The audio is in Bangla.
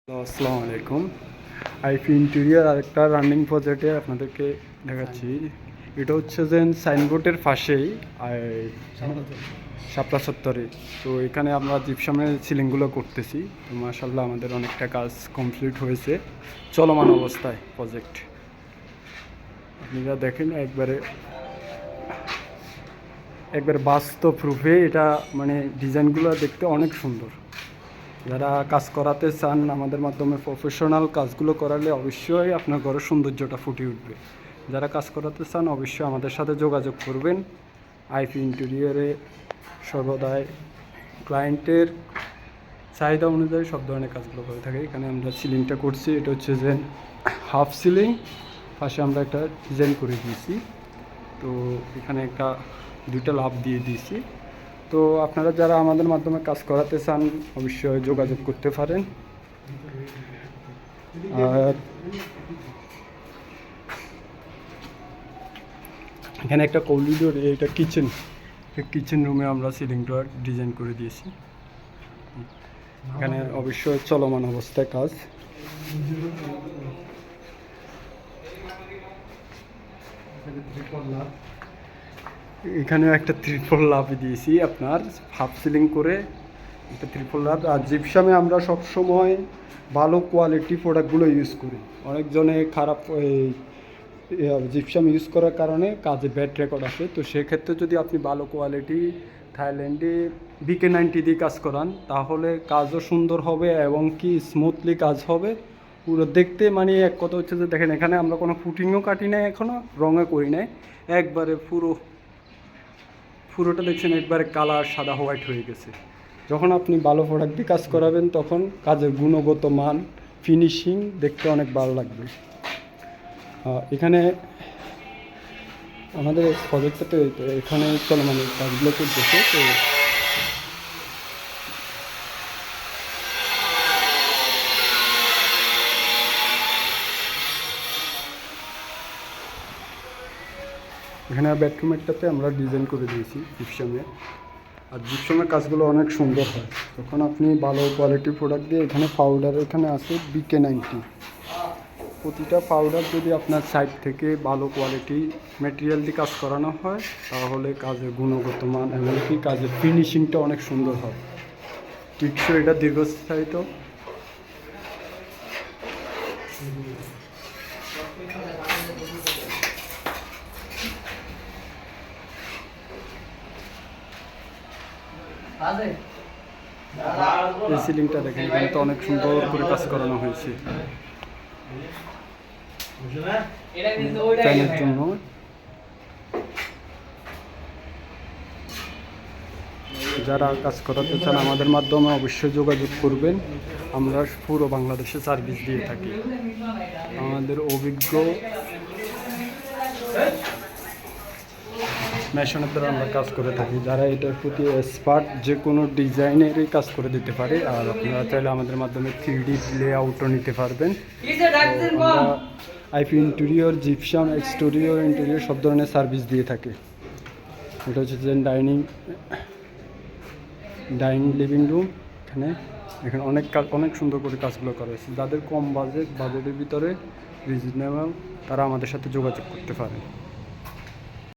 আসসালামু আলাইকুম। আইপি ইন্টেরিয়র আরেকটা রানিং প্রজেক্টে আপনাদেরকে দেখাচ্ছি। এটা হচ্ছে যে সাইনবোর্ডের পাশেই শাপলা চত্বরে। তো এখানে আমরা জিপসামের সিলিংগুলো করতেছি। তো মাশাআল্লাহ আমাদের অনেকটা কাজ কমপ্লিট হয়েছে, চলমান অবস্থায় প্রজেক্ট। আপনারা দেখেন একবারে বাস্তব রূপে এটা, মানে ডিজাইনগুলো দেখতে অনেক সুন্দর। যারা কাজ করাতে চান আমাদের মাধ্যমে প্রফেশনাল কাজগুলো করালে অবশ্যই আপনার ঘরের সৌন্দর্যটা ফুটে উঠবে। যারা কাজ করাতে চান অবশ্যই আমাদের সাথে যোগাযোগ করবেন। আইপি ইন্টেরিয়রে সর্বদাই ক্লায়েন্টের চাহিদা অনুযায়ী সব ধরনের কাজগুলো করে থাকে। এখানে আমরা সিলিংটা করছি, এটা হচ্ছে যে হাফ সিলিং, পাশে আমরা একটা ডিজাইন করে দিয়েছি। তো এখানে দুইটা লাভ দিয়ে দিয়েছি। তো আপনারা যারা আমাদের মাধ্যমে কাজ করাতে চান অবশ্যই যোগাযোগ করতে পারেন। আর এখানে একটা করিডোর, এটা কিচেন রুমে আমরা সিলিংটা ডিজাইন করে দিয়েছি। এখানে অবশ্যই চলমান অবস্থায় কাজ। এখানেও একটা ত্রিপল লাভ দিয়েছি আপনার, হাফ সিলিং করে একটা ত্রিপল লাভ। আর জিপসামে আমরা সবসময় ভালো কোয়ালিটি প্রোডাক্টগুলো ইউজ করি। অনেকজনে খারাপ জিপসাম ইউজ করার কারণে কাজে ব্যাড রেকর্ড আসে। তো সেক্ষেত্রে যদি আপনি ভালো কোয়ালিটি থাইল্যান্ডে BK90 দিয়ে কাজ করান তাহলে কাজও সুন্দর হবে এবং কি স্মুথলি কাজ হবে পুরো দেখতে। মানে এক কথা হচ্ছে যে দেখেন, এখানে আমরা কোনো ফুটিংও কাটি নাই, এখনও রঙও করি নাই, একবারে পুরোটা দেখছেন একবারে কালার সাদা হোয়াইট হয়ে গেছে। যখন আপনি ভালো প্রোডাক্ট দিয়ে কাজ করাবেন তখন কাজের গুণগত মান, ফিনিশিং দেখতে অনেক ভালো লাগবে। এখানে আমাদের প্রজেক্টটাতে এখানে চলমান কাজগুলো করতেছে। তো এখানে বেডরুমেরটাতে আমরা ডিজাইন করে দিয়েছি জিপসামে। আর জিপসামের কাজগুলো অনেক সুন্দর হয় যখন আপনি ভালো কোয়ালিটির প্রোডাক্ট দিয়ে। এখানে পাউডার এখানে আছে BK90। প্রতিটা পাউডার যদি আপনার সাইড থেকে ভালো কোয়ালিটি ম্যাটেরিয়াল দিয়ে কাজ করানো হয় তাহলে কাজের গুণগত মান এমনকি কাজের ফিনিশিংটা অনেক সুন্দর হয়। টিকসই, এটা দীর্ঘস্থায়িত। এই সিলিংটা দেখেন, এখানে তো অনেক সুন্দর করে কাজ করানো হয়েছে ফ্যানের জন্য। যারা কাজ করাতে চান আমাদের মাধ্যমে অবশ্যই যোগাযোগ করবেন। আমরা পুরো বাংলাদেশে সার্ভিস দিয়ে থাকি। আমাদের অভিজ্ঞ মেশিনের দ্বারা আমরা কাজ করে থাকি। যারা এটার প্রতি এক্সপার্ট, যে কোনো ডিজাইনেরই কাজ করে দিতে পারে। আর আপনারা চাইলে আমাদের মাধ্যমে 3D লেআউটও নিতে পারবেন। আমরা IP interior, gypsum, exterior, interior সব ধরনের সার্ভিস দিয়ে থাকি। এটা হচ্ছে যে ডাইনিং লিভিং রুম। এখানে অনেক সুন্দর করে কাজগুলো করা হয়েছে। যাদের কম বাজেটের ভিতরে রিজনেবল, তারা আমাদের সাথে যোগাযোগ করতে পারে।